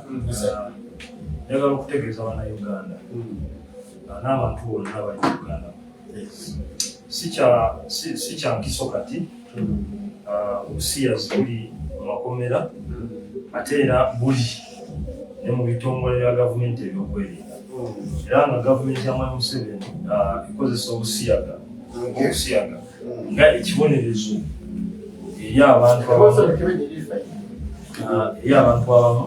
Njagala okutegeeza Bannayuganda n'abantu bonna abali mu Uganda si kya nkiso kati obusiyazi buli mu makomera ate era buli ne mu bitongole bya gavumenti ebyokwerinda era nga gavumenti ya Mwai Museveni ekozesa obusiyaga nga ekibonerezo eri abantu abamu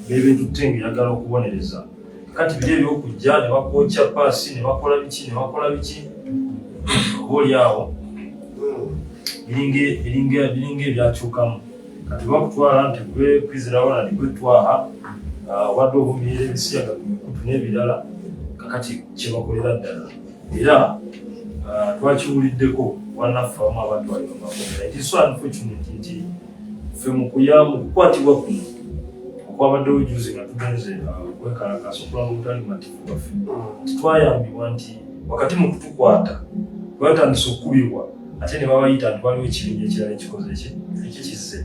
b'ebintu tenge yagala okubonereza kati biri ebyokujja ne bakwokya paasi ne bakola biki oba oli awo biringa ebyakyukamu kati bakutwala nti gwe kwizirawo nadi gwe twaha wadde obumirira ebisiyaga ku mikutu n'ebirala kakati kyebakolera ddala era twakiwuliddeko wannaffe abamu abatwalibwa makomera it is so unfortunate nti ffe mu kukwatibwa kuno okwabaddewo juzi nga tugenze okwekalakasa okulanga obutali mativu bwaffe titwayambibwa nti wakati mu kutukwata twatandisa okukubibwa ate ne babayita nti waliwo ekibinja ekirala ekikoze ekikizze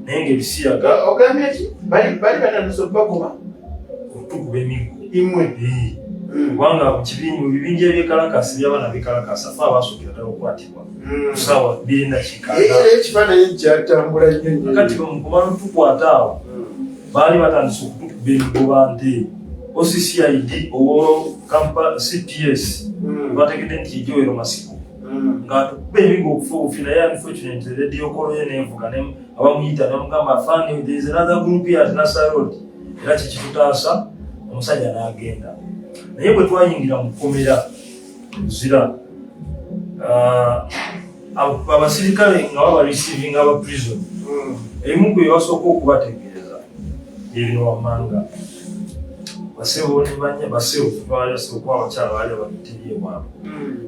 naye ngaebisiyaga ogambye ki bali batandisa okubakuba okutukuba emiggo imwe kubanga mu bibinja ebyekalakasi by'abaana bekalakasa fe abasookera ddala okukwatibwa ku ssaawa 2:00 ekifaananyi kyatambula nnyo kati mu kumala otukwata awo baali batandisa okutukuba emiggo bante OCCID owolo CPS bategedde nti ejowero masiku ng'atukuba emiggo okufa obufi naye unfortunately radio kolo ye neevuga abamuyita nemugamba afaani there is another group here at Nassau Road era kikitutaasa omusajja n'agenda naye bwe twayingira mu kkomera Luzira abasirikale nga baba receiving aba prison erimu gwe basooka okubategeeza ebino wammanga basebo nibanya basebo okuba abakyala baali ababitiriye bwabo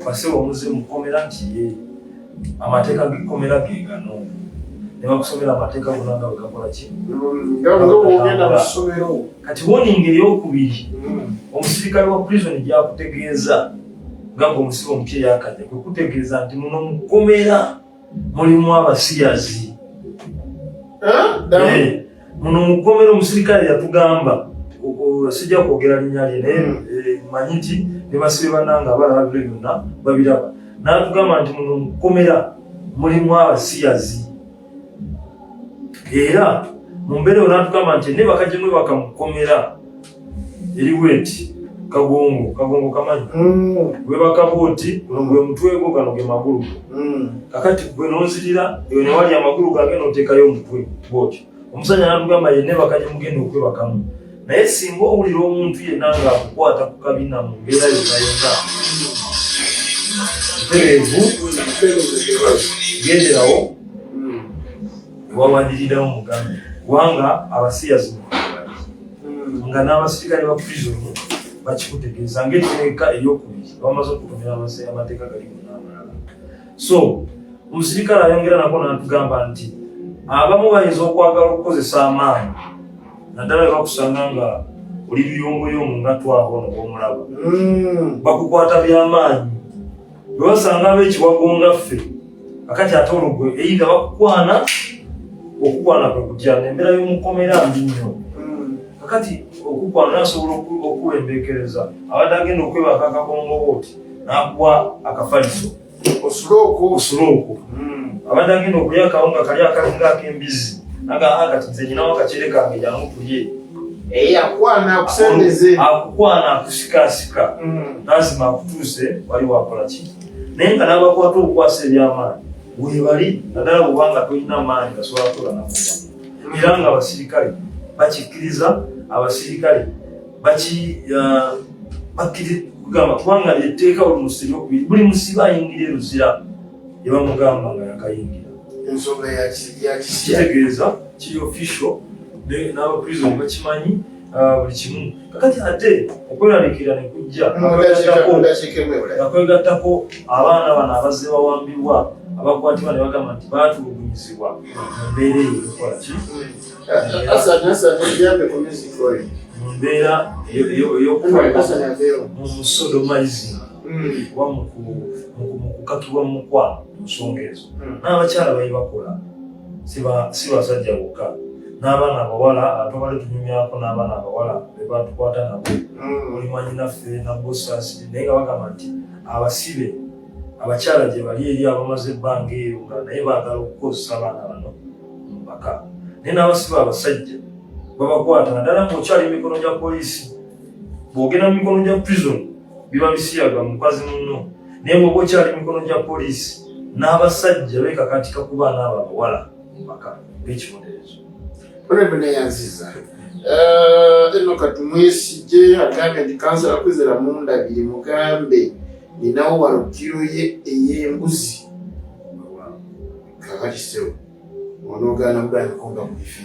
basebo omuze mu kkomera nti ye amateeka g'ekkomera ge gano ne bakusomera amateeka gonna nga bwegakola ki kati boninga eyokubiri omusirikale wa prison gyakutegeeza nga omusibe omupya yakajja kwe kutegeeza nti muno mu kkomera mulimu abasiyazi muno mu kkomera omusirikale yatugamba sijja kwogera linnya lye naye manyi nti ne basibe bannanga abalaba biro byonna babiraba n'atugamba nti muno mu kkomera mulimu abasiyazi era mu mbeera eyo n'atugamba nti ne bakajjemu bakamukomera eriwo eti kagongo kamanyi gwe bakabooti guno gwe mutwe gwo gano ge magulu kakati gwe nonzirira eyo ne wali amagulu gange n'oteekayo omutwe bwotyo omusajja n'atugamba ye ne bakajjemu genda okwebakamu naye singa owulira omuntu yenna ng'akukwata ku kabina mu mbeera yonna yonna tereevu genderawo wawandirirawo mugambe kubanga abasiyazi nga n'abasirikale ba prison bakikutegeeza ng'etteeka eryokubiri bamaze okutomera amateeka gali munaamalala so omusirikale ayongera nako n'atugamba nti abamu bayinza okwagala okukozesa amaanyi naddala bwe bakusanga nga oli luyongoyongo nga twaho nobwomulaba bakukwata by'amaanyi bwe basanga ab'ekiwagonga ffe akati ate olugwe eyinza bakukwana okukwana kwe kutya n'embeera y'omukomera mbi nnyo kakati okukwana nasobola okuwembeekereza abadde agenda okwebaka akagongobooti n'akuwa akafaliso osulooku abadde agenda okulya akawunga kali akalinga ak'embizi kati nze nyinawo akacere kange jangu tulye akukwana akusikaasika lazima akutuuse wali wakola ki naye nga n'abakwata okukwasa ebyamaanyi webali naddala bwobanga tolina maanyi gasobola kukola nakuba era nga abasirikale bakikkiriza abasirikale kugamba kubanga lyetteeka buli musibi okubiri buli musibe ayingira eruzira yebamugamba nga yakayingira ensonga yakitegeeza kiri official n'abaprison bakimanyi buli kimu kakati ate okweralikira ne kujja nakwegattako abaana bano abazze bawambibwa abakwatibwa ne bagamba nti baatulugunyizibwa mu mbeera eyo ekola ki mu mbeera ey'okusodomizing oba mu kukakibwa mu mukwano mu nsonga ezo n'abakyala bayi bakola si basajja bokka n'abaana abawala ate bali tunyumyako n'abaana abawala be batukwata nabo olimanyi naffe na bosasi naye nga bagamba nti abasibe abakyala gye bali eri abamaze ebbanga eyo nga naye baagala okukozesa abaana bano mu maka naye n'abasibe abasajja babakwata naddala ng'okyali mikono gya poliisi bw'ogenda mu mikono gya prison biba bisiyaga mukazi munno naye bw'oba okyali mikono gya poliisi n'abasajja beekakatika ku baana abo abawala mu maka ng'ekibonerezo Honorable Yanziza, eno katumwesije agambye nti kansala Kwizera Mundabiri mugambe ninawo wano kiro ye ey'embuzi kakatisewo onogaana mugambe konga mulifi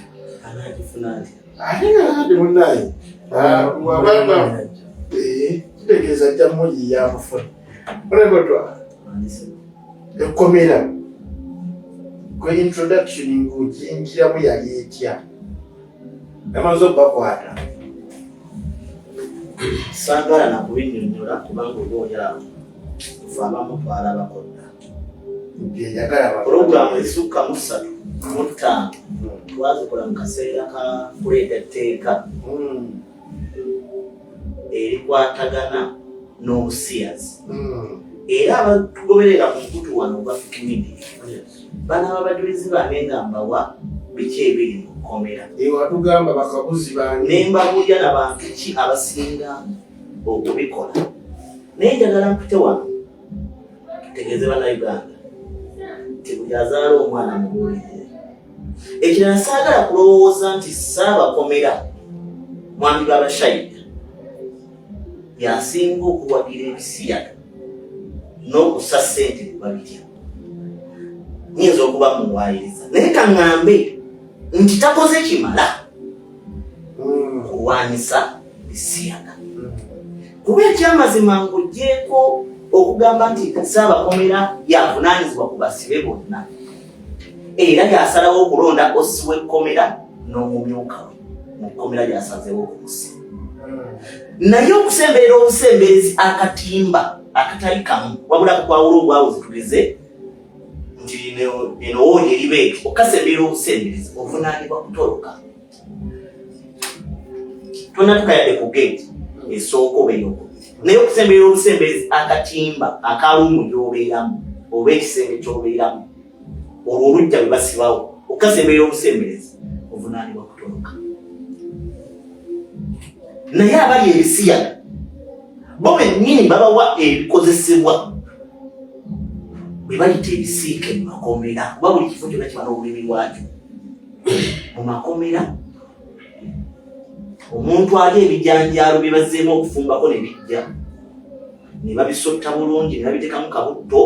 ate nga munaye wabanga kitegeeza ajja muli yamufuna olebotwa ekkomera kwe introduction ng'oginjiramu yali etya amaze okubakwata saagala nakubinyonnyola kubanga obaoyaawo fe abamu twalabakodda pulogulaamu ezisukka mu 3 mu 5 twazikola mu kaseera ka kuleeta etteeka erikwatagana n'obusiyazi era abatugoberera ku nkutu wano oba community banaaba bajulizi bange nga mbawa biki ebiri mu kkomera watugamba bakabuzi bange ne mbabuulya n'abantu ki abasinga okubikola naye njagala mpite wano tutegeeze bannayuganda nti buli azaala omwana mubuulire ekirala saagala kulowooza nti saabakomera mwami b'abashayida yasinga okuwagira ebisiyaga n'okussa ssente babitya nyinza okuba muwaayiriza naye kaŋŋambe nti takoze kimala kulwanyisa bisiyaga kuba ekyamazima ng'oggyeko okugamba nti saabakomera yavunaanyizibwa ku basibe bonna era yasalawo okulonda ossi w'ekkomera n'omumyuka we mu kkomera gyasazeewo okumusa naye okusemberera obusemberezi akatimba akatali kamu wabula kukwawula obwawo zitugeze nti eno woonya eribeetu okasemberera obusemberezi ovunaanibwa kutoloka tonna tukayadde ku geeti esooka oba eyokubiri naye okusemberera obusemberezi akatimba akalumu gy'obeeramu oba ekisenge ky'obeeramu olwo olujja bwe basibawo okasemberera obusemberezi ovunaanibwa kutoloka naye abali ebisiyaga bo bennyini babawa ebikozesebwa bwe bayita ebisiike mu makomera kuba buli kifo kyonna kiba n'obulimi bwakyo mu makomera omuntu ali ebijanjaalo bye bazzeemu okufumbako ne bijja ne babisotta bulungi ne babiteekamu kabutto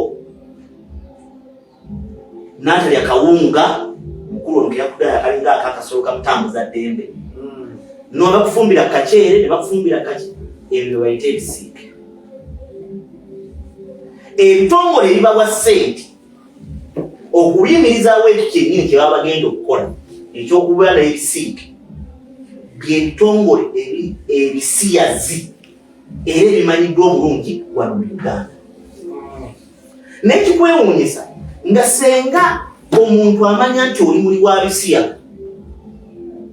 n'atalya kawunga mukulu ono keyakudala akalinga akakasolo kamutambuza ddembe no bakufumbira kaceere ne bakufumbira kaki ebyo bayita ebisiike ebitongole ebibawa ssente okuyimirizaawo ekyo kyennyini kye baba bagenda okukola ekyokubeera n'ebisiike byebitongole ebisiyazi era ebimanyiddwa obulungi wano mu Uganda naye kikwewuunyisa nga senga omuntu amanya nti oli muli wa bisiyaga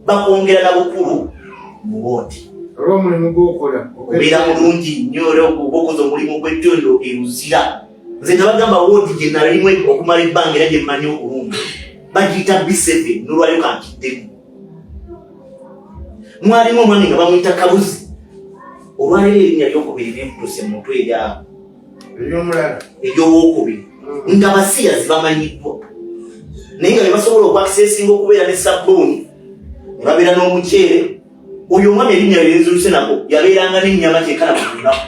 bakwongera na bukulu mu wooti olw'omulimu gw'okola obeera mulungi nnyo era okoze omulimu gw'ettendo eruzira nze nabagamba woodi gye nalimu okumala ebbanga era gye mmanyi obulungi bagiyita B7 n'olwayo kankiddemu mwalimu omwami nga bamuyita Kabuzi olwaleero erinnya ly'okubiri lyemputuse mu mutwe ery'omulala ery'owookubiri nga basiyazi bamanyiddwa naye nga be basobola okwakiseesinga okubeera ne sabbuuni ne babeera n'omuceere oyo omwami erinnya lyenzuluse nako yabeeranga n'ennyama kyekana ku lunaku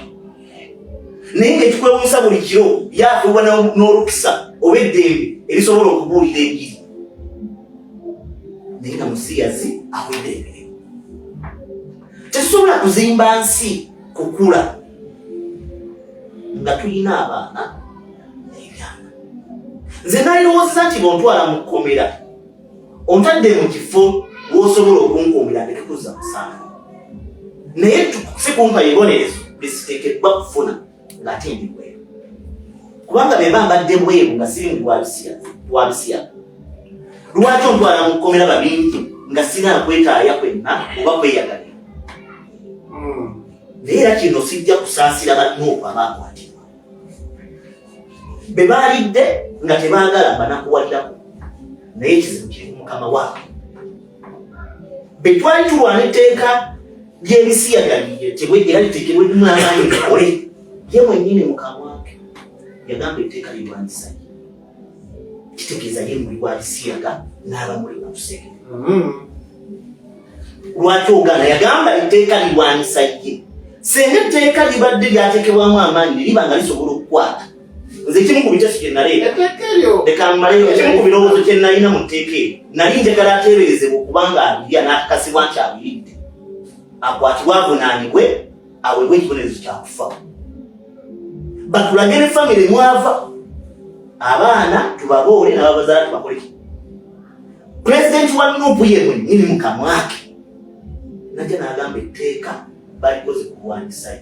naye ng'ekikwewuunyisa buli kiro yaafubwa n'olukisa oba eddembe erisobola okubuulira enjiri naye nga musiyazi awedde emirimu tetusobola kuzimba nsi kukula nga tulina abaana n'ebyana nze nalirowooza nti bontwala mu kkomera ontadde mu kifo w'osobola okunkuumira ndekekuza musango naye si kumpa ebibonerezo bisiteekeddwa kufuna ng'ate ndi bweru kubanga be bambadde bweru nga siri mu lwabisiyaga lwaki ontwala mu kkomera babingi nga sina kwetaaya kwenna oba kweyagalira. Naye era kino sijja kusaasira bannuupu abaakwatibwa. Be baalidde nga tebaagala banakuwalirako, naye ekizibu kiri ku mukama waabwe. Be twali tulwana etteeka ly'ebisiyagaliye era liteekebwe limu amaanyi likole, ye mwennyini mukama wake yagamba etteeka lirwanyisa ye. Kitegeeza ye muli gwalisiyaga n'aba muli batuseke. Lwaki ogaana? Yagamba etteeka lirwanyisa ye. Senga etteeka libadde lyateekebwamu amaanyi liba nga lisobola okukwata. Nze kimu ku biteeso kye naleeta leka mmaleyo, kimu ku birowoozo kye nalina mu tteeka eryo nali njagala ateeberezebwa okubanga abirya n'akakasibwa nti abiridde, akwatibwe avunaanibwe, aweebwe ekibonerezo kyakufa. Batulage ne famire mwava, abaana tubaboole n'ababazaala tubakole ki. Pulezidenti wa Nuupu ye mwennyini mukama wake najja n'agamba etteeka balikoze kulwanyisa ye.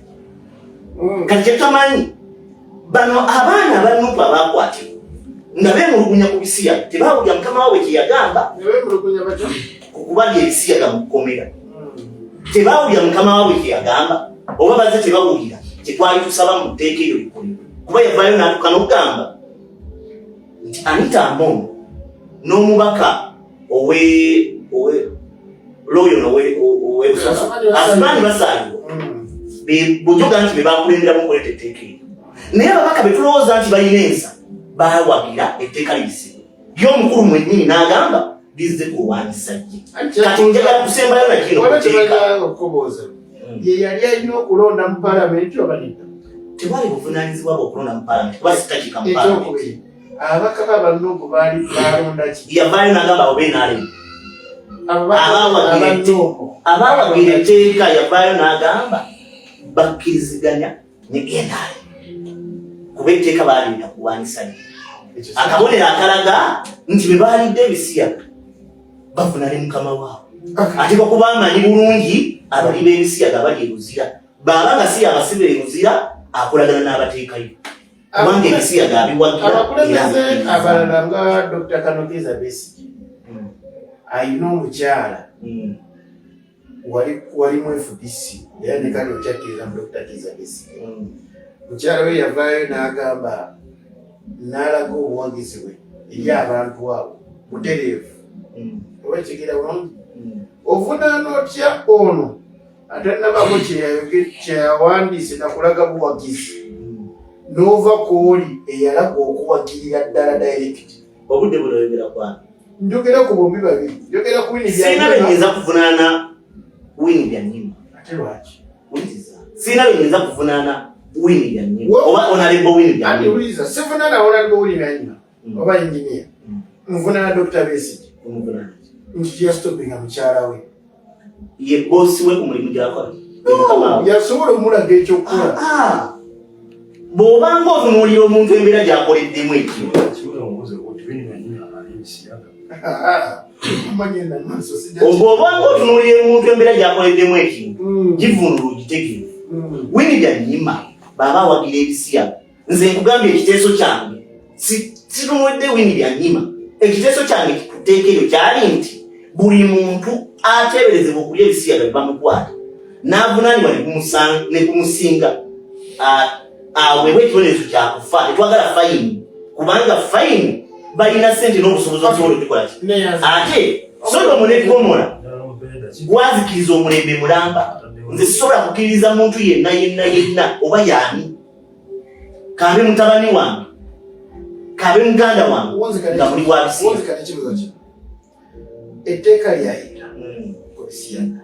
Kati kye tamanyi bano abaana aba Nuupu abaakwatibwa nga beemulugunya ku bisiyaga tebaawulira mukama waabwe kye yagamba ku kubalya ebisiyaga mu kkomera. Tebaawulira mukama waabwe kye yagamba, oba baze tebawulira kye twali tusaba mu tteeka eryo likolebwe. Kuba yavaayo n'atuuka n'okugamba nti Anita Among n'omubaka Asumani Basalirwa bujoga nti be baakulemberamu okuleeta etteeka eryo. Naye ababaka be tulowooza nti balina ensa baawagira etteeka libisibwe. Ye omukulu mwennyini n'agamba lizze kulwanyisa ye. Kati njagala kusembayo na kino okuteeka. Ye yali alina okulonda mu paalamenti oba nedda? Tewali buvunaanyizibwa bwe okulonda mu paalamenti kuba sitakiika mu paalamenti. Ababaka b'Abanuupu baali balonda ki? Yavaayo n'agamba abo b'NRM abaawagira etteeka, yavaayo n'agamba bakkiriziganya ne NRM kuba etteeka baalinda kulwanyisa ye. Akabonero akalaga nti be baalidde ebisiyaga bafuna ne mukama waabwe. Ate bakuba amanyi bulungi abali b'ebisiyaga abali eruzira, baaba nga si abasibe eruzira akolagana n'abateekayo kubanga ebisiyaga abiwagira. Abakulembeze abalala nga Dr. Kanokiza Besigye ayina omukyala walimu FDC era ne kano okyakkiriza mu Dr. Kiza Besigye. Mukyala we yavaayo n'agamba n'alaga obuwagizi bwe eri abantu abo butereevu. Oba ekigera bulungi ovunaana otya ono atannabako kyeyawandiise nakulaga buwagizi n'ova kwoli eyalaga okuwagirira ddala direct. Obudde buloyogera kwani? Njogera ku bombi babiri. Njogera ku Winnie Byanyima. Sina benyinza kuvunaana Winnie Byanyima. Ate lwaki? Sina benyinza kuvunaana Winnie Byanyima oba Honorable Winnie Byanyima. Ati uliza sivunaana Honorable Winnie Byanyima oba engineer. Nvunaana Dr. Besigye. Nti yastopinga mukyala we. Ye bosi we ku mulimu gy'akola. Yasobola omulaga ekyokukola. Bw'obanga otunuulira omuntu embeera gy'akoleddemu ekintu bw'obanga otunuulira omuntu embeera gy'akoleddemu ekintu givunula ogitegeevu. Winnie Byanyima baba awagira ebisiyaga. Nze nkugambye ekiteeso kyange situnulidde Winnie Byanyima. Ekiteeso kyange ku tteeka eryo kyali nti buli muntu ateeberezebwa okulya ebisiyaga bibamukwata n'avunaanibwa ne kumusinga aweebwe ekibonerezo kyakufa. Tetwagala fayini kubanga fayini balina ssente n'obusobozi okusobola okikola ki. Ate Sodomu ne Gomora gwazikiriza omulembe mulamba. Nze sisobola kukkiririza muntu yenna oba yaani kabe mutabani wange kabe muganda wange nga muli wa bisiyaga. Etteeka lyayita ku bisiyaga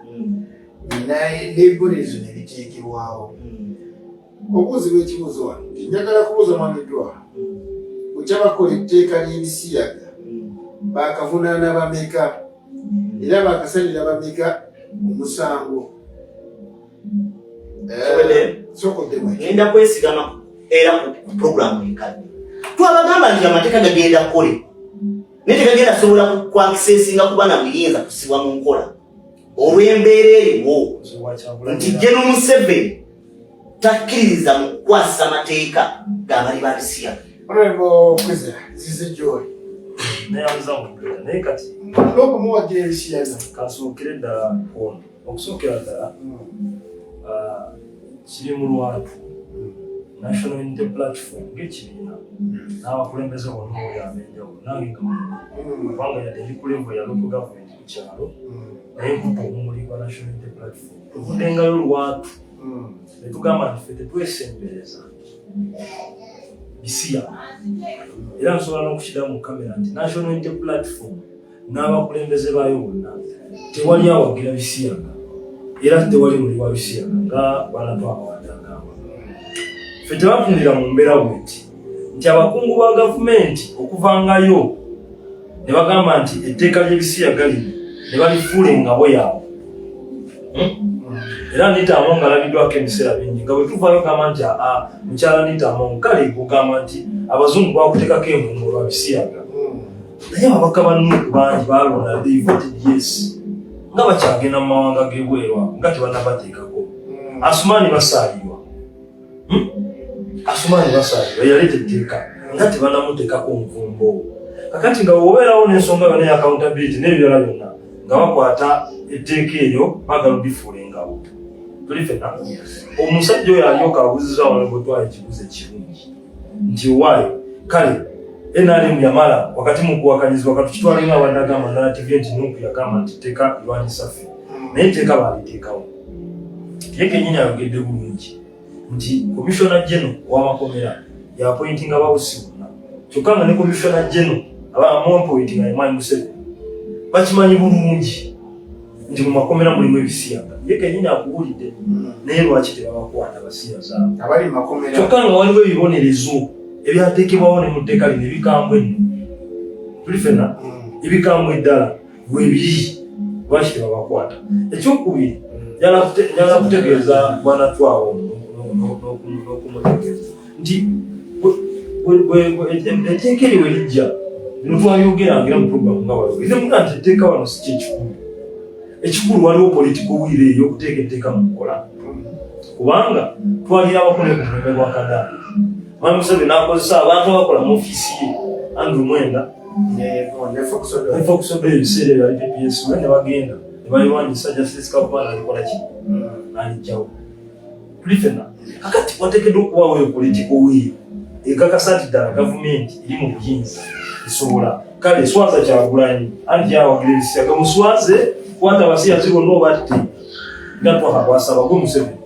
n'ebibonerezo ne biteekebwawo. Obuuzi bw'ekibuuzo wano njagala kubuuza Mwamiddwa bukyabakola etteeka ly'ebisiyaga baakavunaana bameka era baakasalira bameka omusango? Ngenda kwesigama era ku puroguramu enkadde twabagamba nti amateeka gagenda kukole naye tegagenda sobola kwankisesinga kuba na buyinza kusibwa mu nkola olw'embeera eriwo nti General Museveni takkiririza mu kukwasa amateeka g'abali ba bisiyaga. Honorable Kwizera, zize gy'oli neyanza mu mpeta naye kati n'okumuwagira ebisiyana kasookere ddala ono okusookera ddala kiri mu lwatu National Unity Platform ng'ekibiina n'abakulembeze bonna oli ab'enjawulo nange nga kubanga yadde ndi ku level ya local government ku kyalo naye nkupa obumuli bwa National Unity Platform tuvuddengayo lwatu ne tugamba nti ffe tetwesembereza bisiya era nsobola n'okukiddamu mu kamera nti National Unity Platform n'abakulembeze baayo bonna tewali awagira bisiyaga era tewali muli wa bisiyaga nga banatwakawatagamba ffe tebatunira mu mbeera bweti nti abakungu ba gavumenti okuvangayo ne bagamba nti etteeka ly'ebisiyaga lino ne balifuula engabo yaabwe era Anita Among alabiddwako ebiseera bingi nga bwe tuvaayo gamba nti mukyala Anita Among kale kugamba nti abazungu bakuteekako envungo lwa bisiyaga naye ababaka bannuku bangi balonda they voted yes nga bakyagenda mu mawanga g'ebweru nga tebanabateekako Asumani basaalirwa yaleeta etteeka nga tebanamuteekako nvumbo kakati nga obeerawo n'ensonga yonna ya accountability n'ebirala byonna nga bakwata etteeka eryo baagala bifuula engabo tuli fenna omusajja oyo alyoka abuuziza wano bwe twala ekiguzi ekirungi nti owaayo kale NRM yamala wakati mu kuwakanyizibwa katukitwala nga abantu agamba narrative nti Nuupu yagamba nti etteeka lwanyisa ffe naye etteeka baaliteekawo ye kennyini ayogedde bulungi nti Commissioner General w'amakomera yapointinga bawusi bonna kyokka nga ne Commissioner General abamuappointinga ye Mwai Museveni bakimanyi bulungi nti mu makomera mulimu ebisiyaga ye kennyini akuwulidde naye lwaki tebabakwata basiyaza abali mu makomera kyokka nga waliwo ebibonerezo ebyateekebwawo ne mu tteeka lino ebikambwe nno tuli fenna ebikambwe ddala bwebiri lwaki tebabakwata ekyokubiri njagala kutegeeza bwanatwawo n'okumutegeeza nti etteeka eryo we lijja lino twayogera ngera mu programu nga bayogera ne muga nti etteeka wano si kyekikulu ekikulu waliwo political will ey'okuteeka etteeka mu kukola kubanga twalirabako ne ku mulembe gwa Kadaga Mwai Museveni n'akozesa abantu abakola mu ofiisi ye Andrew Mwenda ne Fox Odo ebiseera ebyo ali PPS ne bagenda ne bayiwanyisa Justice Kabumaala alikola ki n'alijjawo tuli fenna kakati wateekeddwa okubawo eyo political will ekakasa nti ddala gavumenti eri mu buyinza esobola kale Swaza Kyagulanyi anti yawagira ebisiyaga muswaze kwata abasiyazi bonna obatte nga twakakwasaba gwe Museveni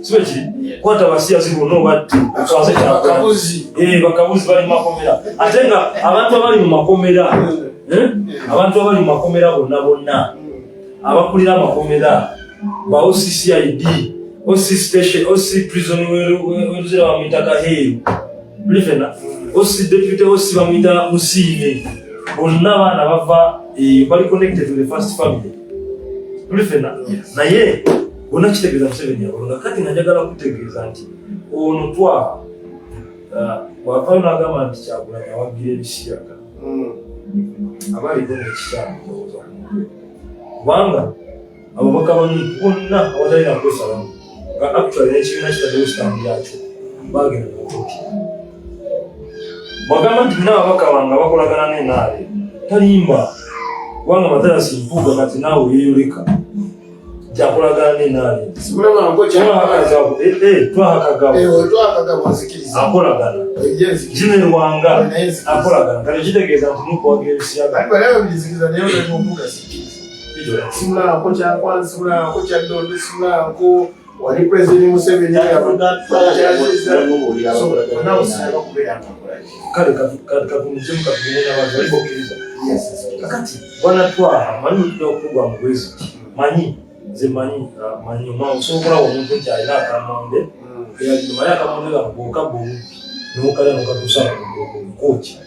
sibe kiri kwata abasiyazi bonna obatte Swaza Kyagulanyi bakabuzi bali mu makomera ate nga abantu abali mu makomera bonna abakulira amakomera ba OCCID OC station OC prison weruzira bamwita Kaheru bulifena OC deputy OC bamwita Musiime bonna abaana bava bali connected to the first family bulifena naye bonna kitegeeza Museveni abalonda kati nga njagala kutegeeza nti ono twa bwavaayo n'agamba nti Kyagulanyi awagira ebisiyaga abaliko nekikyamu ndowooza kubanga ababaka bannuku bonna abatalina kwesalamu nga actually n'ekibiina kitaddewo sitambu yakyo bagenda n'okooti bwagamba nti bina ababaka bange bakolagana n'enaale talimba kubanga Mathias Mpuuga kati naawe yeeyoleka nti akolagana n'enaale twakagabo akolagana Jimmy Lwanga akolagana kale kitegeeza nti Nuupu awagira ebisiyaga simula ko kya kwanza simula ko kya dondo simula ko wali president Museveni kale katumujemu katugenda abantu balibokiriza kakati banatwaha manyi okugwa mu bwezi manyi ze manyi osobola omuntu nti alina akamonde eyalimayo akamonde gamugoka bulungi n'okala nokatusala mukoki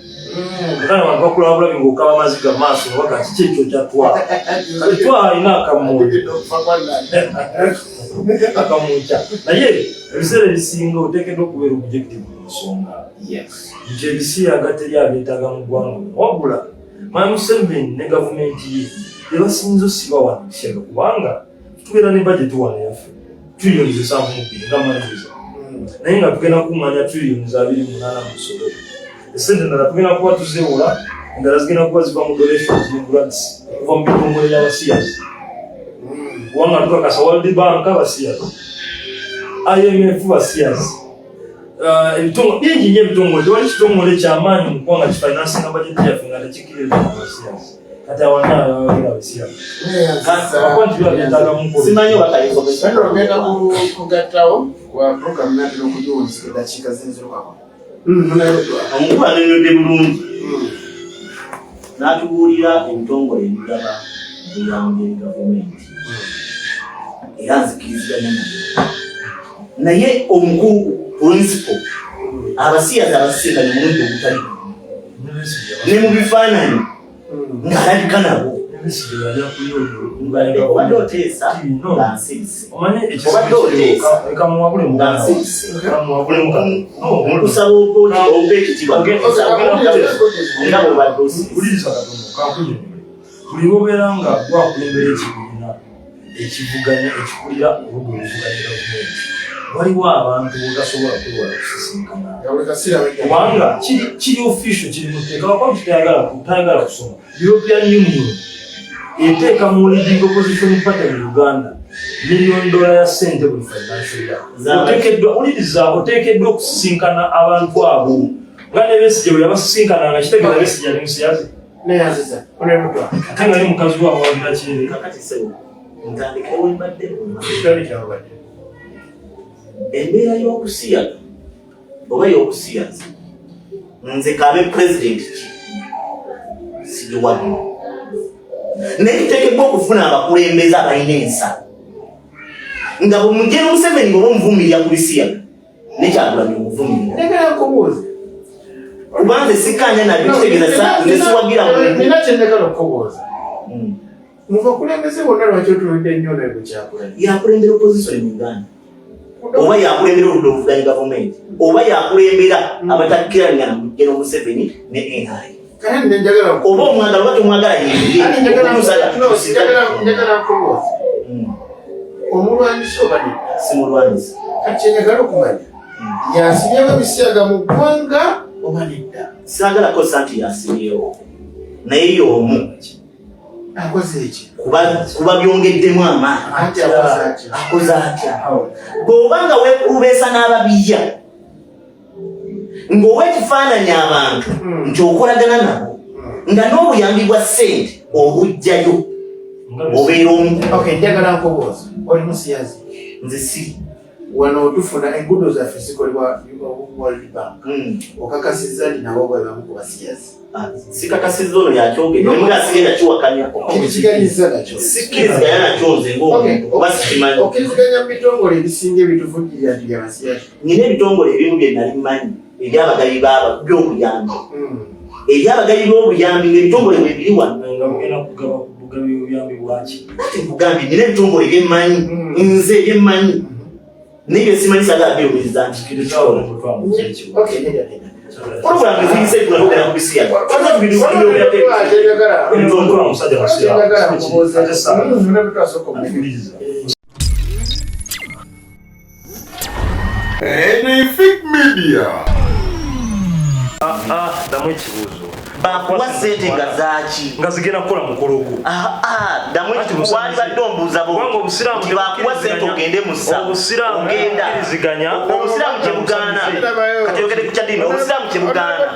kana abantu bakula bulabi ng'okaba amaziga maaso waka kiki ekyo kyatwala twaha alina akamonde akamuca naye ebiseera ebisinga oteekeddwa okubeera objective mu nsonga nti ebisiyaga teri abeetaaga mu ggwanga wabula Mwai Museveni ne gavumenti ye tebasinza osiba wano ebisiyaga kubanga tubeera ne budget wano yaffe trillions 7.2 nga maliriza naye nga tugenda kuŋŋanya trillions 2.8 mu nsolo esente endala tugenda kuba tuzeewola endala zigenda kuba ziva mu donations ne grants kuva mu bitongole by'abasiyazi kubanga tukakasa World Bank abasiyazi IMF basiyazi ebitongole bingi nnyo ebitongole tewali kitongole kyamaanyi mu ggwanga kifinansinga bajeti yaffe nga tekikkiriza abasiyazi kati awana abawagira abasiyazi abakonti biba byetaaga mukulu simanyi bakayinfomation ogenda kugattawo kwa program natera okugiwunzika eddakiika zinzirukako omukulu anonyodde bulungi n'atubuulira ebitongole ebigaba obuyambi eri gavumenti era nzikiriziganya naye omukulu principal abasiyazi abasisinkanye omulundi ogutali ne mu bifaananyi ng'alabika nabo obadde oteesa nga nsirise obadde oteesa nga nsirise okusaba oba ekitibwa nga bwobadde osirise buli bobeera nga gwakulembera ekibiina ekivuganya ekikulira olugo oluvuganya gavumenti waliwo abantu bogasobola kwewala kusisinkana kubanga kiri official kiri muteeka wakwati tayagala kusoma European Union eteeka mu leading opposition party mu Uganda $1 million ya ssente buli financial year oteekeddwa okusisinkana abantu abo nga ne Besigye bwe yabasisinkana nga kitegeeza Besigye ali musiyazi ate nga ne mukazi we awagira kyere ntandikewo embadde embeera y'okusiyaga oba y'okusiyaza nze kabe pulezidenti sigiwadde naye tuteekeddwa okufuna abakulembeze abalina ensa nga bwemugenda Museveni nga oba omuvumirira ku bisiyaga nekyagulamya omuvumirira kubanze sikkaanya nabyo kitegeeza nesiwagira nina kyendagala okubuuza mu bakulembeze bonna lwaki otuwedde nnyo naye bukyakulembera yakulembera opposition mu Uganda oba yakulembera oludda oluvuganya gavumenti oba yakulembera abatakkiranya na General Museveni ne NRA oba omwagala oba tomwagala njagala nkubuuza omulwanyisa oba ne simulwanyisa kati kyenjagala okumanya yasibyewo ebisiyaga mu ggwanga oba nedda saagalako santi yasibyewo naye y'omu akoze eki kuba byongeddemu amaanyi akoze atya bw'obanga weekubeesa n'ababijja ng'owa ekifaananyi abantu nti okolagana nabo nga n'obuyambi bwa ssente obujjayo obeera omu njagala nkubuuza oli musiyazi nze si wano tufuna enguudo zaffe zikolebwa World Bank okakasizza nti nabo bwebamu ku basiyazi sikakasizza ono yakyogedde omula sigenda kiwakanya ekiganyiza nakyo sikkiriziganya nakyo nze ng'omuntu oba sikimanyi okkiriziganya mu bitongole ebisinga ebituvugirira nti byabasiyazi nyina ebitongole ebimu bye nali mmanyi ebyabagabi by'obuyambi ebyabagabi by'obuyambi ng'ebitongole bwe biri wano nkugambye nyina ebitongole byemmanyi nze byemmanyi naye simanyi sagala byomiriza nti kirikikola Program is easy to look at this year. What do we do? Media. Damu ekibuuzo. Bakuwa ssente nga zaaki. Nga zigenda kukola mukolo gwo. Damu ekibuuzo wali badde ombuuza bo. Kubanga obusiraamu bakuwa ssente ogende mu ssa. Obusiraamu kkiriziganya. Obusiraamu kye bugaana. Kati yogere ku kyaddiini. Obusiraamu kye bugaana.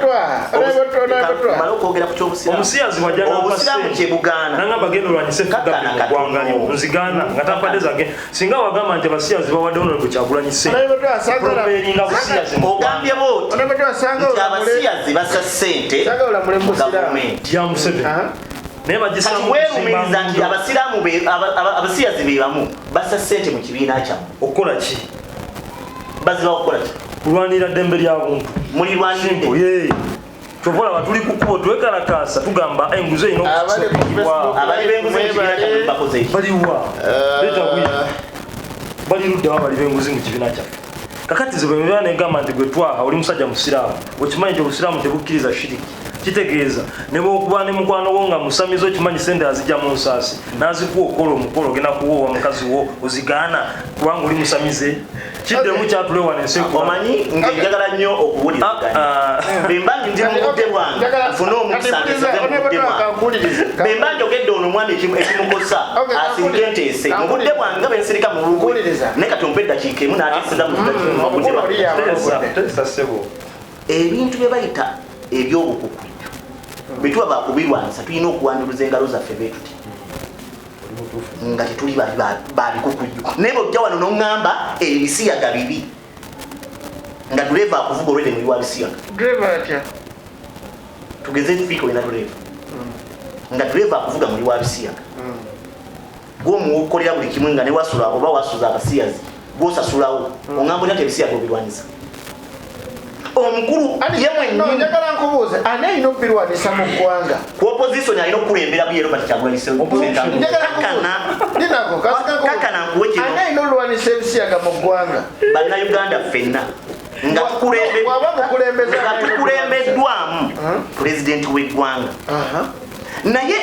Mala okwogera ku ky'obusiraamu. Omusiyazi wajja obusiraamu kye bugaana. Nanga bagenda olwanyisa effuga mu ggwanga lyo. Nzigaana nga tapadde zange. Singa wagamba nti abasiyazi bawadde Honorable Kyagulanyi ssente. Properinga busiyazi mu ggwanga. Ogambye booti nti abasiyazi bassa ssente mu gavumenti. Ya Museveni. Naye bagisamu weerumiriza nti abasiyazi be bamu bassa ssente mu kibiina kyammwe. Okukola ki? Baziba okukola ki? Kulwanira ddembe ly'abuntu. Mulirwanidde. Kyova olaba tuli ku kkubo twekalakaasa tugamba enguzi erina okusobolwa. Abali b'enguzi mu kibiina kyammwe bakoze ki? Baliwa. Leeta bwira. Bali luddawa bali b'enguzi mu kibiina kyaffe. Kakati ze bwe negamba nti gwe twaha oli musajja musiraamu. Okimanyi nti obusiraamu tebukkiriza shiriki. kitegeeza ne bwokuba ne mukwano wo nga musamizo kimanyi sente azijja mu nsaasi n'azikuwa okukola omukolo ogenda kuwoowa mukazi wo ozigaana kubanga oli musamize kiddemu kyatulewa nenseku omanyi ng'enjagala nnyo okuwulizaganya bembangi ndi mu budde bwange nfune omukisa ngesoze mu budde bwange bemba njogedde ono omwami ekimukosa asinga enteese mu budde bwange nga bensirika mu lugwe naye kati ompe eddakiika emu n'ateeseza mu budde bwange ebintu bye bayita ebyobukukwi bwe tuba bakubirwanisa tulina okuwanduliza engalo zaffe betuti nga tetuli babikukujju naye bwojja wano n'oŋŋamba ebisiyaga bibi nga dureva akuvuga olwedde muli wa bisiyaga tugeze fiika olina dureva nga dureva akuvuga muli wa bisiyaga gwomukolera buli kimwe nga ne wasula oba wasuza abasiyazi gwosasulawo oŋŋamba olina tebisiyaga obirwanisa omukulu yemwe njagala nkubuuze ani alina okubirwanisa mu ggwanga ku opposition alina okukulembera buyero kati kyagwanyisekakana nkuwe kino ani alina olwanisa ebisiyaga mu ggwanga bannayuganda ffenna nga tukulembeddwamu pulezidenti w'eggwanga naye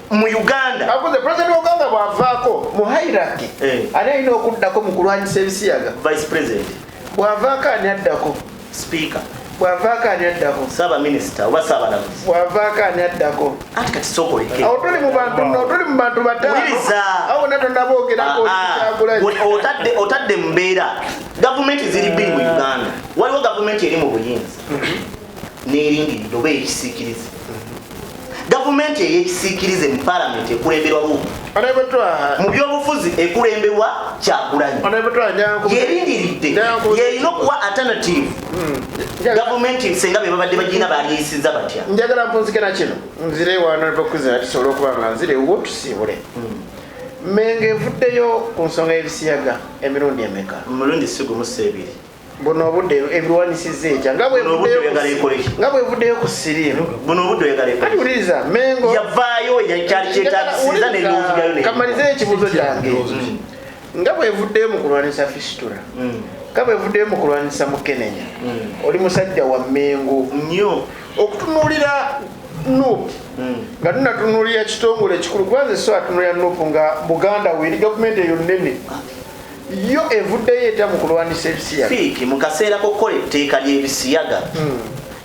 mu Uganda akuze president w'Uganda bw'avaako mu hierarchy ani alina okuddako mu kulwanyisa ebisiyaga vice president bw'avaako ani addako speaker bw'avaako ani addako saaba minisita oba saabalamuzi bw'avaako ani addako ati kati sookoleke awo tuli mu bantu bataano awo nonna boogerako otadde mu mbeera gavumenti ziri bbiri mu Uganda waliwo gavumenti eri mu buyinza n'erindirira oba ekisiikirize gavumenti ey'ekisiikirize mu paalamenti ekulemberwa buubu mu byobufuzi ekulemberwa Kyagulanyi yerindiridde yerina okuwa alternative gavumenti senga be babadde bagina balyeyisiza batya njagala mpunzike na kino nzire wano bakuzina tusobole okuba nga nzire wo tusiibule Mmengo evuddeyo ku nsonga y'ebisiyaga emirundi emeka mulundi sigumu sebiri buno obudde ebirwanisiza ekya nga bwevuddeyo ku siriimu buno obudde oyagala kati wuliriza Mmengo yavaayo ekyali kyetagisiza n'ebirowoozo byayo kamalizeyo ekibuuzo kyange nga bwevuddeyo mu kulwanisa fistula nga bwevuddeyo mu kulwanisa mukenenya oli musajja wa Mmengo nnyo okutunuulira nuupu nga tunatunuulira ekitongole ekikulu kubanze so atunuulira nuupu nga Buganda weeri gavumenti eyo nnene yo evuddeyo etya mu kulwanisa ebisiyaga fiiki mu kaseera k'okukola etteeka ly'ebisiyaga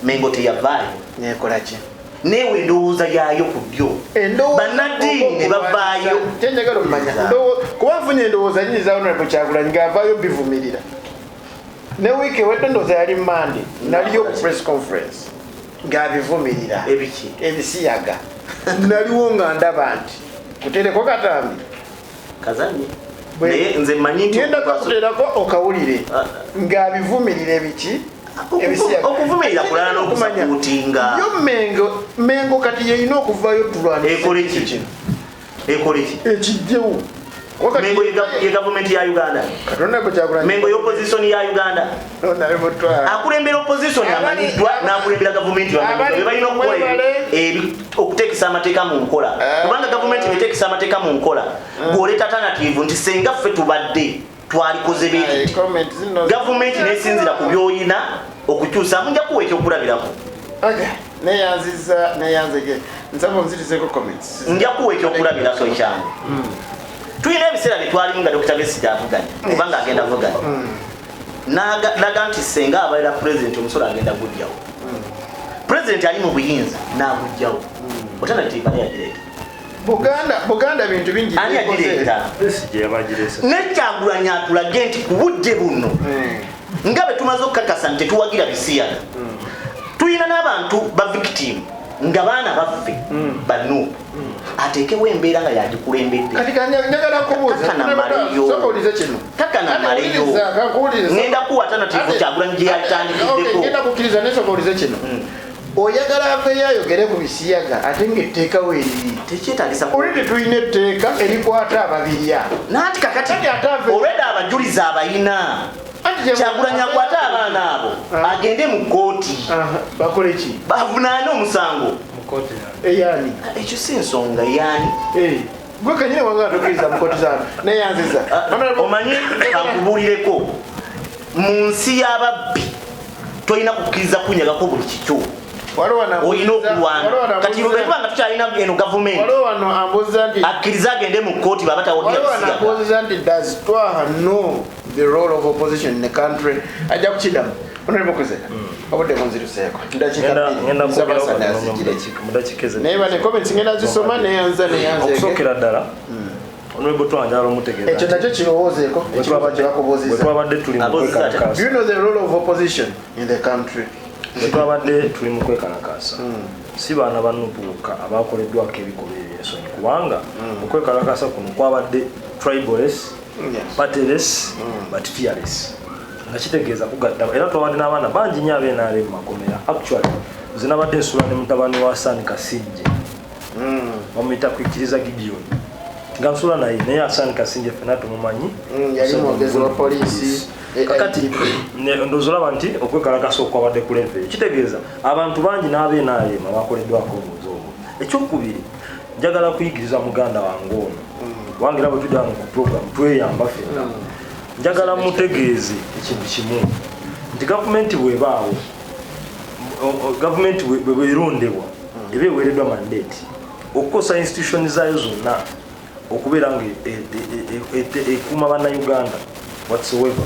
Mmengo teyavaayo nekola ki neewe endowooza yaayo ku ddyo bannaddiini ne bavaayo kyenjagala omumanya kuba nfunye endowooza nyinyi za Honorable Kyagulanyi ng'avaayo bivumirira ne wiiki ewedde ndowooza yali Mande naliyo ku press conference ng'abivumirira ebiki ebisiyaga naliwo nga ndaba nti kutereko katambi kazanye naye nze mmanyi nti ngenda kakuterako okawulire ng'abivumirira ebiki okuvumirira kulala n'okusakuutinga yo Mmengo kati yeyina okuvaayo tulwanisa ekoleki ekijjewo Mmengo ye gavumenti ya Uganda Mmengo ye opposition ya Uganda akulembera opposition amanyiddwa n'akulembera gavumenti be balina okukola okuteekesa amateeka mu nkola kubanga gavumenti beteekesa amateeka mu nkola gw'oleeta alternative nti senga ffe tubadde twalikoze beekiti gavumenti nesinzira ku byoyina okukyusa munja kuwa ekyokulabirako nja kuwa ekyokulabirako ekyange tulina ebiseera bye twalimu nga Dr. Besigye avuganya kubanga agenda avuganya naga nti senga abalira pulezidenti omusolo agenda gujjawo pulezidenti ali mu buyinza n'agujjawo alternative ani yagireeta Buganda bintu bingi ani yagireeta ne Kyagulanyi atulage nti ku budde buno nga bwe tumaze okukakasa nti tetuwagira bisiyaga tulina n'abantu ba victim nga baana baffe banuupu ateekewo embeera nga yagikulembedde kakana maleyo ngenda kuwa alternative Kyagulanyi gye yalitandikiddeko oyagala aveeyo ayogere ku bisiyaga ate ng'etteeka weeriri tekyetagisa olwedde tulina etteeka erikwata ababirya naati kakati olwedde abajulizi abayina Kyagulanyi akwate abaana abo agende mu kkooti bakole ki bavunaane omusango eyani ekyo si nsonga yani gwe kanyine wanga atokiriza mu kkooti zaano neyanziza omanyi kankubulireko mu nsi y'ababbi tolina kukkiriza kunyagako buli kikyo olina okulwana kati bwebanga tukyalina eno gavumenti akkiriza agende mu kkooti baba tawulira does Twaha know the role of opposition in the country? Ajja kukidamu obudde bunziruseeko naye bane comments ngenda zisoma neyanza okusokera ddala Honorable Twanjala omutegeeza ekyo nakyo kirowoozeeko ekibaba kye bakubuuzizza. Twabadde tuli mu kwekalakaasa. Do you know the role of opposition in the country? Twabadde tuli mu kwekalakaasa. Si baana bannubuuka abaakoleddwako ebikolwa ebyensonyi kubanga mu kwekalakaasa kuno kwabadde tribalist, partyless, but fearless. Nga kitegeeza kugatta era twabadde n'abaana bangi nnyo abeenaale mu makomera. Actually nze nabadde nsula ne mutabani wa Hassan Kasinje bamuyita Kwikiriza Gideon nga nsula naye Hassan Kasinje ffenna tumumanyi yali mwogezi wa poliisi kakati ndowooza olaba nti okwekalakasa okwabadde ku level kitegeeza abantu bangi n'abeenaalema bakoleddwako obuuzi obwo. Ekyokubiri njagala kuyigiriza muganda wange ono wange era bwe tujja ku program tweyamba ffenna njagala mutegeeze ekintu kimu nti gavumenti bwebaawo gavumenti bwerondebwa eba eweereddwa mandate okukosa institution zaayo zonna okubeera nga ekuuma bannayuganda whatsoever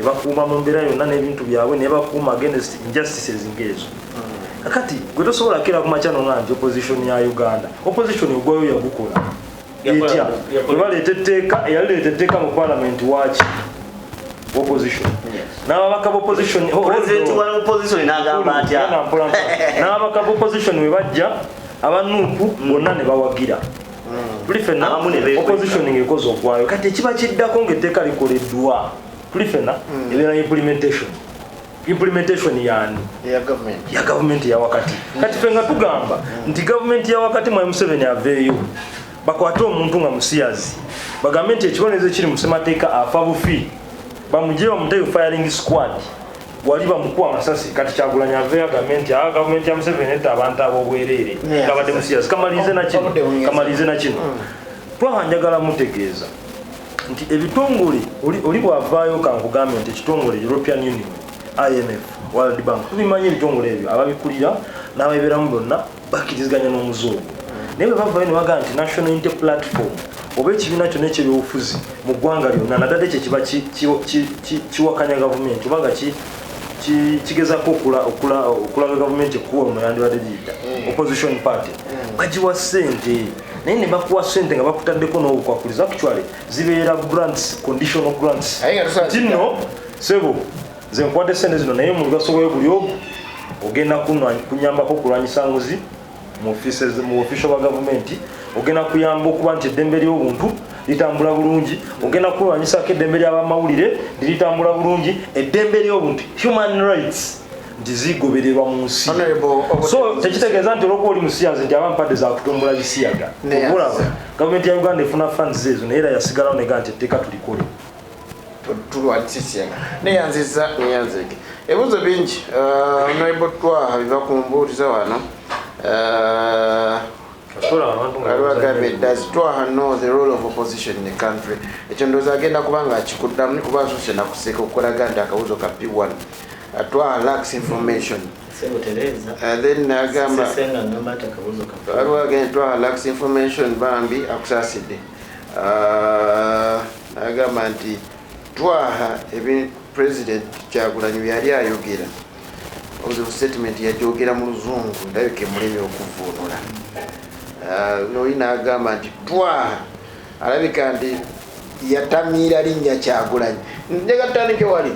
ebakuuma mu mbeera yonna n'ebintu byabwe nebakuuma against injustices ngaezo. Kakati gwe tosobola kera kumakya nonga nti opposition ya Uganda opposition ogwayo yagukola etya bwebaleeta etteeka eyalireeta etteeka mu parliament waki opposition n'ababaka b'opposition n'ababaka b'opposition we bajja abanuupu bonna ne bawagira tuli ffenna opposition ng'ekoze ogwayo kati ekiba kiddako ng'etteeka likoleddwa tuli ffenna ebeera implementation yani ya gavumenti ya wakati kati ffe nga tugamba nti gavumenti ya wakati Mwai Museveni aveeyo bakwate omuntu nga musiyazi bagambe nti ekibonerezo kiri mu ssemateeka afa bufi bamugye bamuteyo firing squad wali bamukuwa amasasi kati Kyagulanyi aveeyo agambe nti gavumenti ya Museveni etta abantu ab'obwereere nga badde musiyazi kamalize na kino Twaha njagala mutegeeza nti ebitongole oli bwavaayo kankugambe nti ekitongole European Union IMF World Bank tubimanyi ebitongole ebyo ababikulira n'ababeeramu bonna bakkiriziganya n'omuzungu naye bwe bavaayo ne bagamba nti National Unity Platform oba ekibiina kyonna ekyebyobufuzi mu ggwanga lyonna naddala ekyo kiba kiwakanya gavumenti oba nga kigezako okulaga gavumenti ekkuwa mu yandibadde giyita opposition party bagiwa ssente naye ne bakuwa ssente nga bakutaddeko n'obukwakuliza actually zibeera grants conditional grants tino sebo nze nkwate ssente zino naye mu lugaso bwe buli omu ogenda kunyambako okulwanyisa nguzi mu official ba gavumenti ogenda kuyamba okuba nti eddembe ly'obuntu litambula bulungi ogenda kulwanyisako eddembe ly'abamawulire litambula bulungi eddembe ly'obuntu human rights nti zigobererwa mu nsi so tekitegeeza nti olwokuba oli musiyazi nti abampadde za kutumbula bisiyaga obulaba gavumenti ya Uganda efuna funds ezo naye era yasigalawo negaa nti etteeka tulikole tulwanisisiyaga neyanzeke ebibuzo bingi Honorable Twaha biva ku mbuuliza wano does Twaha know the role of opposition in the country? Ekyo ndowooza agenda kubanga akikuddamu kuba nsose nakuseka okulaga nti akabuzo ka P1 Twaha lacks information. Then agamba Twaha lacks information bambi akusaasidde agamba nti Twaha president Kyagulanyi byali ayogera obuzibu statement yajogera mu luzungu ndabike mulemi okuvuunula noyina agamba nti Twaha alabika nti yatamiira linnya Kyagulanyi njegatandike wali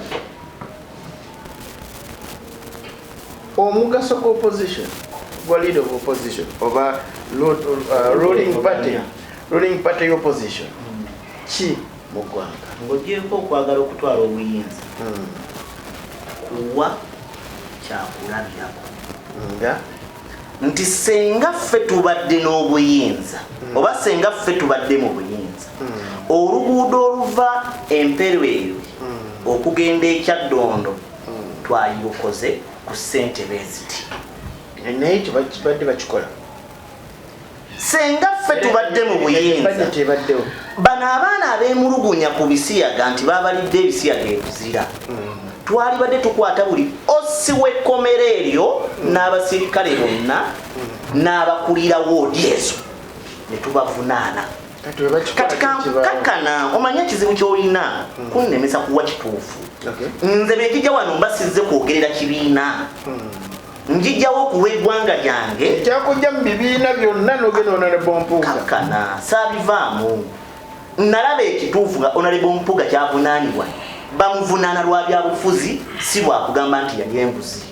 omugaso ku opposition gwa leader of opposition oba ruling party opposition ki mu ggwanga ng'ogyeko okwagala okutwala obuyinza kuwa kyakulabirako nga nti senga ffe tubadde n'obuyinza oba senga ffe tubadde mu buyinza oluguudo oluva Emperwerwe okugenda ekyaddondo twayibukoze ku ssentebe eziti naye kibadde bakikola senga ffe tubadde mu buyinza bano abaana abeemulugunya ku bisiyaga nti babalidde ebisiyaga ebizira twalibadde tukwata buli osi w'ekkomera eryo n'abasirikale bonna n'abakulira woodi ezo ne tubavunaana. Kati kakkana omanye ekizibu ky'olina kunnemesa kuwa kituufu. Nze bekijja wano mbasizze kwogerera kibiina. Njijjawo okuwa eggwanga lyange kyakujja mu bibiina byonna n'ogenda Honorable Mpuuga. Kakkana saabivaamu. Nalaba ekituufu nga Honorable Mpuuga kyavunaanibwa bamuvunaana lwa byabufuzi si lwakugamba nti yali enguzi.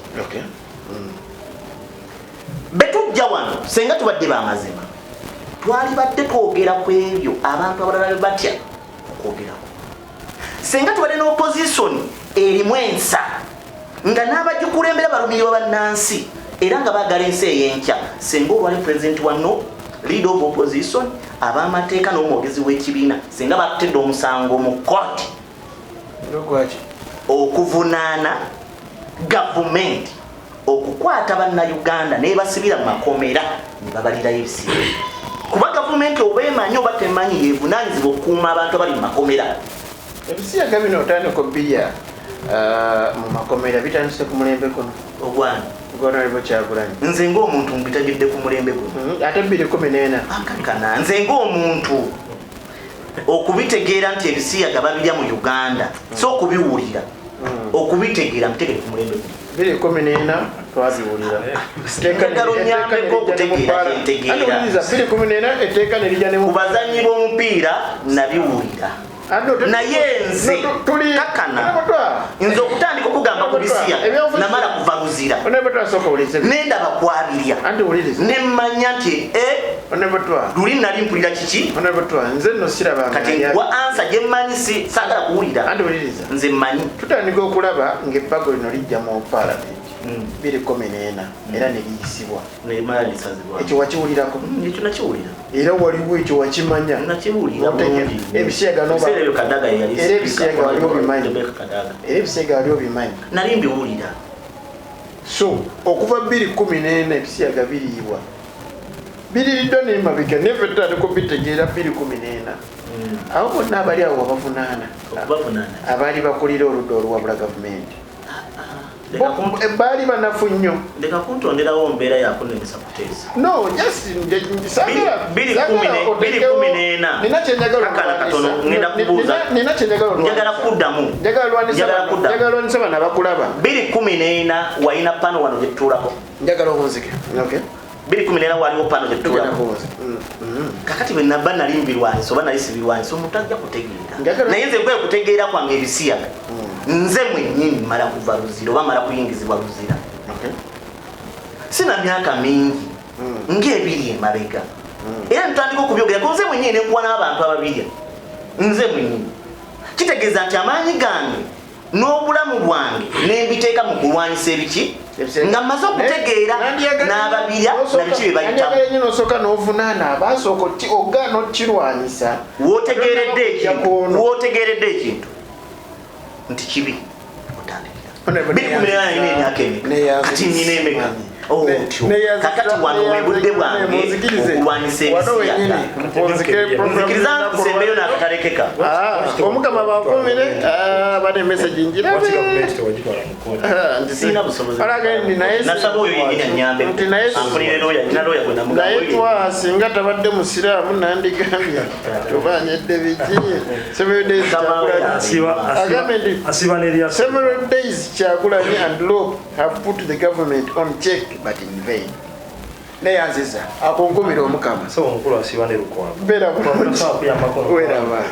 Betujja wano senga tubadde bamazima twalibadde twogera ku ebyo abantu abalala batya okwogerako. Senga tubadde n'opposition erimu ensa nga n'abagikulembera balumirirwa bannansi era nga baagala ensi ey'enkya. Senga olwali president wano leader of opposition ab'amateeka n'omwogezi w'ekibiina senga batudde omusango mu kooti okuvunaana gavumenti okukwata bannayuganda n'ebasibira mu makomera ne babalirayo ebisibo. Kuba gavumenti oba emanyi oba temanyi yeevunaanyizibwa okukuuma abantu abali mu makomera. Ebisiyaga bino otandika obbirya mu makomera bitandise ku mulembe guno ogwani Honorable Kyagulanyi. Nze ng'omuntu mbitegedde ku mulembe guno ate 214 akakkana nze ng'omuntu okubitegeera nti ebisiyaga babirya mu Uganda so okubiwulira okubitegeera mbitegedde ku mulembe guno 214 twabiwulira. Njagala onnyambeko okutegeera kyentegeera. 214 etteeka ne lijja ne ku bazannyi b'omupiira nabiwulira. Naye nze kakkana nze okutandika okugamba ku bisiya namala kuva luzira nendaba kwabirya nemmanya nti luli nali mpulira kiki kati wa ansa gye mmanyi saagala kuwulira nze mmanyi. Tutandika okulaba ng'ebbago lino lijja mu Parliament 214 era ne liyisibwa. Ekyo wakiwulirako? Ekyo nakiwulira. Era waliwo ekyo wakimanya? Nakiwulira bulungi. Ebisiyaga wali obimanyi? Nali mbiwulira. So okuva 214 ebisiyaga biriibwa biriiriddwa n'emabega naye ffe tutandika obitegeera 214 abo bonna abali awo wabavunaana abaali bakulira oludda oluwabula gavumenti baali banafu nnyo. Leka kuntonderawo mbeera yakunemesa kuteesa. No, just njagala kuddamu. Njagala lwanisa bano abakulaba. 214 walina pano wano gye tutuulako. Njagala onzike. Okay. 214 waliwo pano gye tutuulako. Kakati bwe nabba nali mbirwanyisa oba nali sibirwanyisa omuntu ajja kutegeera. Naye nze nkwe kutegeera kwange ebisiyaga. Nze mwennyini mala kuva luzira oba mala kuyingizibwa luzira. Sina myaka mingi ng'ebiri emabega era ntandika okubyogera nze mwennyini ne nkuwa n'abantu ababirya. Nze mwennyini kitegeeza nti amaanyi gange n'obulamu bwange ne mbiteeka mu kulwanyisa ebiki nga mmaze okutegeera n'ababirya na biki bye bayitamu. Njagala nnyo n'osooka n'ovunaana abaasooka ogaana okukirwanyisa. Wootegeeredde ekintu nti kibi otandikira 214 emyaka emeka kati nyina emeka kakati wano webudde bwange okulwanyisa ebisiyaga nzikiriza nkusembeyo n'akatalekeka omukama bankomere bane message njirabe sina busobozi nasaba oyo yenyini anyambe anfunire looya nina looya gwe namugamba naye twa singa tabadde musiraamu nandigambye tubanyedde biki several days Kyagulanyi and Loeb have put the government on check but in vain. Naye anziza akonkomera omukama so omukulu asiba ne lukwago beera bulungi weraba